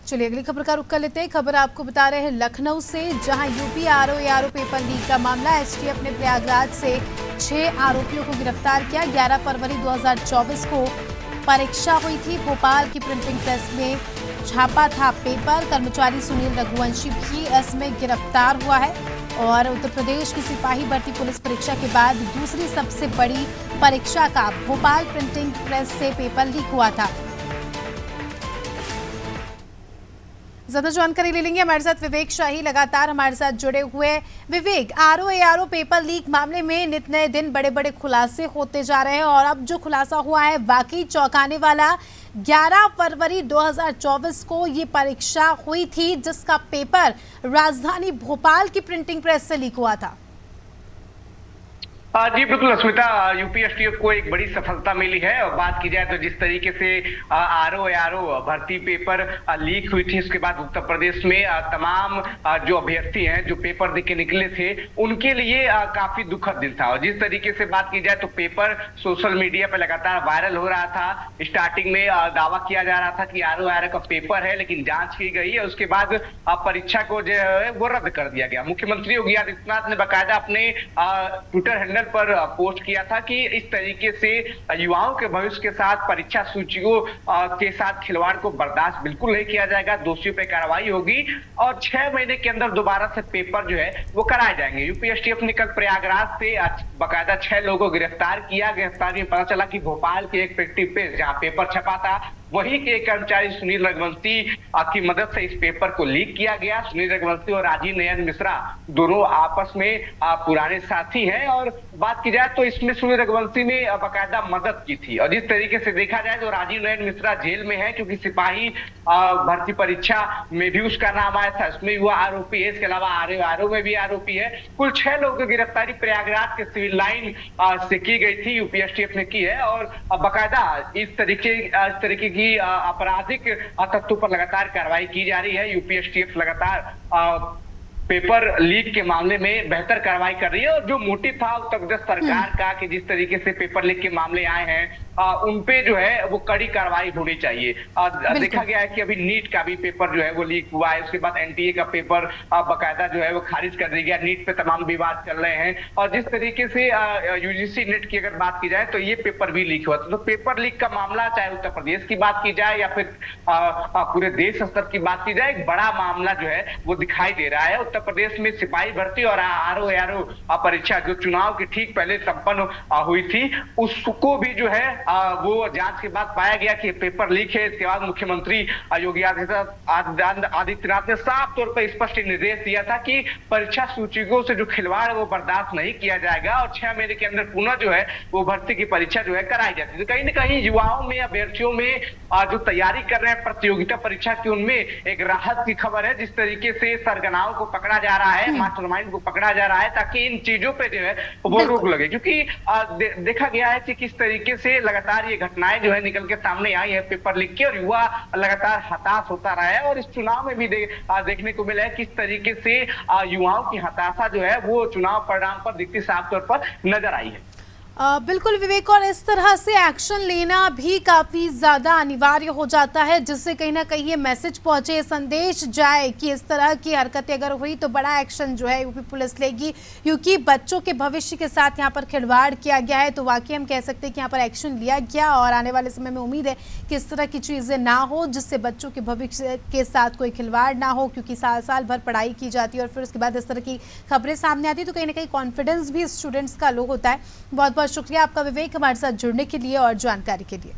चलिए अगली खबर का रुख कर लेते हैं। खबर आपको बता रहे हैं लखनऊ से, जहां यूपी आरओ पेपर लीक का मामला। एसटीएफ ने प्रयागराज से 6 आरोपियों को गिरफ्तार किया। 11 फरवरी 2024 को परीक्षा हुई थी। भोपाल की प्रिंटिंग प्रेस में छापा था पेपर। कर्मचारी सुनील रघुवंशी भी इसमें गिरफ्तार हुआ है। और उत्तर प्रदेश की सिपाही भर्ती पुलिस परीक्षा के बाद दूसरी सबसे बड़ी परीक्षा का भोपाल प्रिंटिंग प्रेस से पेपर लीक हुआ था। ज्यादा जानकारी ले लेंगे, हमारे साथ विवेक शाही लगातार हमारे साथ जुड़े हुए। विवेक, आरओ पेपर लीक मामले में नित नए दिन बड़े बड़े खुलासे होते जा रहे हैं और अब जो खुलासा हुआ है वाकई चौंकाने वाला। 11 फरवरी 2024 को ये परीक्षा हुई थी, जिसका पेपर राजधानी भोपाल की प्रिंटिंग प्रेस से लीक हुआ था। जी बिल्कुल अस्मिता, यूपी एसटीएफ को एक बड़ी सफलता मिली है। और बात की जाए तो जिस तरीके से आरओ भर्ती पेपर लीक हुई थी, उसके बाद उत्तर प्रदेश में तमाम जो अभ्यर्थी हैं जो पेपर दे के निकले थे, उनके लिए काफी दुखद दिन था। और जिस तरीके से बात की जाए तो पेपर सोशल मीडिया पर लगातार वायरल हो रहा था। स्टार्टिंग में दावा किया जा रहा था कि आरओ का पेपर है, लेकिन जांच की गई है, उसके बाद परीक्षा को जो है वो रद्द कर दिया गया। मुख्यमंत्री योगी आदित्यनाथ ने बाकायदा अपने ट्विटर हैंडल पर पोस्ट किया था कि इस तरीके से युवाओं के भविष्य के साथ परीक्षा सूचियों के साथ खिलवाड़ को बर्दाश्त बिल्कुल नहीं किया जाएगा। दोषियों पर कार्रवाई होगी और 6 महीने के अंदर दोबारा से पेपर जो है वो कराए जाएंगे। यूपी एसटीएफ ने कल प्रयागराज से बाकायदा 6 लोगों को गिरफ्तार किया। गिरफ्तारी में पता चला कि भोपाल के एक प्रिंटिंग प्रेस जहां पेपर छपा था, वही के कर्मचारी सुनील रघुवंशी की मदद से इस पेपर को लीक किया गया। सुनील रघुवंशी और राजीव नयन मिश्रा दोनों आपस में पुराने साथी हैं। और बात की जाए तो इसमें सुनील रघुवंशी ने बाकायदा मदद की थी। और जिस तरीके से देखा जाए तो राजीव नयन मिश्रा जेल में है, क्योंकि सिपाही भर्ती परीक्षा में भी उसका नाम आया था, उसमें वो आरोपी है। इसके अलावा आरओ में भी आरोपी है। कुल 6 लोगों की गिरफ्तारी प्रयागराज के सिविल लाइन से की गई थी, यूपी एसटीएफ ने की है। और बाकायदा इस तरीके की आपराधिक तत्वों पर लगातार कार्रवाई की जा रही है। यूपी एसटीएफ लगातार पेपर लीक के मामले में बेहतर कार्रवाई कर रही है। और जो मोटिव था उत्तर प्रदेश सरकार का कि जिस तरीके से पेपर लीक के मामले आए हैं उनपे जो है वो कड़ी कार्रवाई होनी चाहिए। देखा गया है कि अभी नीट का भी पेपर जो है वो लीक हुआ है, उसके बाद एनटीए का पेपर बाकायदा जो है वो खारिज कर दिया गया। नीट पे तमाम विवाद चल रहे हैं। और जिस तरीके से यूजीसी नेट की अगर बात की जाए तो ये पेपर भी लीक हुआ था। तो पेपर लीक का मामला चाहे उत्तर प्रदेश की बात की जाए या फिर पूरे देश स्तर की बात की जाए, एक बड़ा मामला जो है वो दिखाई दे रहा है। उत्तर प्रदेश में सिपाही भर्ती और आरओ परीक्षा जो चुनाव के ठीक पहले संपन्न हुई थी, उसको भी जो है वो जांच के बाद पाया गया कि पेपर लीक है। इसके बाद मुख्यमंत्री योगी आदित्यनाथ ने साफ तौर पर स्पष्ट निर्देश दिया था कि परीक्षा सूचियों से जो खिलवाड़ है वो बर्दाश्त नहीं किया जाएगा और 6 महीने के अंदर पुनः जो है वो भर्ती की परीक्षा जो है कराई जाती है। तो कहीं ना कहीं युवाओं में, अभ्यर्थियों में जो तैयारी कर रहे हैं प्रतियोगिता परीक्षा की, उनमें एक राहत की खबर है। जिस तरीके से सरगनाओं को पकड़ा जा रहा है, मास्टरमाइंड को पकड़ा जा रहा है, ताकि इन चीजों पे जो है वो रोक लगे। क्योंकि देखा गया है कि किस तरीके से लगातार ये घटनाएं जो है निकल के सामने आई है पेपर लीक की, और युवा लगातार हताश होता रहा है। और इस चुनाव में भी देखने को मिला है किस तरीके से युवाओं की हताशा जो है वो चुनाव परिणाम पर दिखती साफ तौर पर नजर आई है। बिल्कुल विवेक, और इस तरह से एक्शन लेना भी काफ़ी ज़्यादा अनिवार्य हो जाता है, जिससे कहीं ना कहीं ये मैसेज पहुंचे, संदेश जाए कि इस तरह की हरकतें अगर हुई तो बड़ा एक्शन जो है यूपी पुलिस लेगी, क्योंकि बच्चों के भविष्य के साथ यहाँ पर खिलवाड़ किया गया है। तो वाकई हम कह सकते हैं कि यहाँ पर एक्शन लिया गया और आने वाले समय में उम्मीद है कि इस तरह की चीज़ें ना हो, जिससे बच्चों के भविष्य के साथ कोई खिलवाड़ ना हो। क्योंकि साल साल भर पढ़ाई की जाती है और फिर उसके बाद इस तरह की खबरें सामने आती है, तो कहीं ना कहीं कॉन्फिडेंस भी स्टूडेंट्स का लो होता है। बहुत बहुत शुक्रिया आपका विवेक, हमारे साथ जुड़ने के लिए और जानकारी के लिए।